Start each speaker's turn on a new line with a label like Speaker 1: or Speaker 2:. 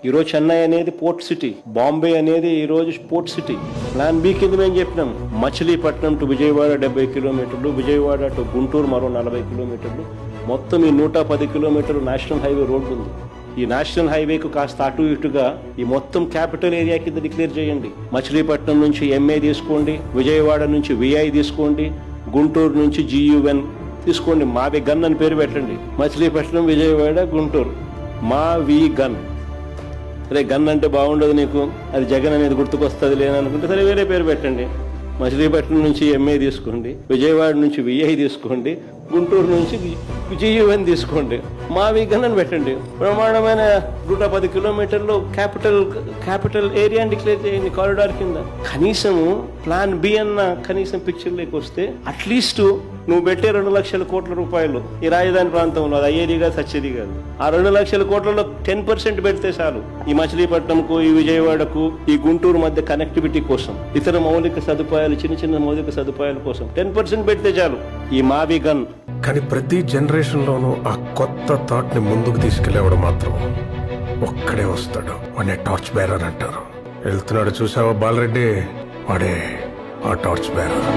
Speaker 1: ఈరోజు చెన్నై అనేది port city, Bombay అనేది ఈరోజు పోర్ట్ సిటీ. ప్లాన్ బి కింద మేము చెప్పినాం మచిలీపట్నం టు విజయవాడ 70 కిలోమీటర్లు, విజయవాడ టు గుంటూరు మరో 40 కిలోమీటర్లు, మొత్తం ఈ 110 కిలోమీటర్లు నేషనల్ హైవే రోడ్డు ఉంది. ఈ నేషనల్ హైవేకు కాస్త అటు ఇటుగా ఈ మొత్తం క్యాపిటల్ ఏరియా కింద డిక్లేర్ చేయండి. మచిలీపట్నం నుంచి ఎంఏ తీసుకోండి, విజయవాడ నుంచి విఐ తీసుకోండి, గుంటూరు నుంచి GUN తీసుకోండి. మావి గన్ అని పేరు పెట్టండి. మచిలీపట్నం, విజయవాడ, గుంటూరు, మావి గన్. సరే గన్ అంటే బాగుండదు నీకు, అది జగన్ అనేది గుర్తుకొస్తుంది లేననుకుంటే సరే వేరే పేరు పెట్టండి. మచిలీపట్నం నుంచి ఎంఏ తీసుకోండి, విజయవాడ నుంచి విఐ తీసుకోండి, గుంటూరు నుంచి GUN తీసుకోండి, మావి గన్ అని పెట్టండి. ప్రమాణమైన 110 కిలోమీటర్లు క్యాపిటల్ ఏరియా డిక్లేర్ చేయండి కారిడార్ కింద. కనీసము ప్లాన్ బి అన్న కనీసం పిక్చర్లోకి వస్తే అట్లీస్ట్ నువ్వు పెట్టే 2 లక్షల కోట్ల రూపాయలు ఈ రాజధాని ప్రాంతంలో అది అయ్యేది కాదు, సచ్చేది కాదు. ఆ 2 లక్షల కోట్లలో 10% పెడితే చాలు. ఈ మచిలీపట్నంకు, ఈ విజయవాడకు, ఈ గుంటూరు మధ్య కనెక్టివిటీ కోసం, ఇతర మౌలిక సదుపాయాలు, చిన్న మౌలిక సదుపాయాల కోసం 10% పెడితే చాలు. ఈ మావి గన్.
Speaker 2: కానీ ప్రతి జనరేషన్ లోనూ ఆ కొత్త థాట్ ని ముందుకు తీసుకెళ్లేవాడు మాత్రం ఒక్కడే వస్తాడు. వాడే టార్చ్ బేరర్ అంటారు. వెళ్తున్నాడు చూసావా బాలరెడ్డి, వాడే ఆ టార్చ్ బేరర్.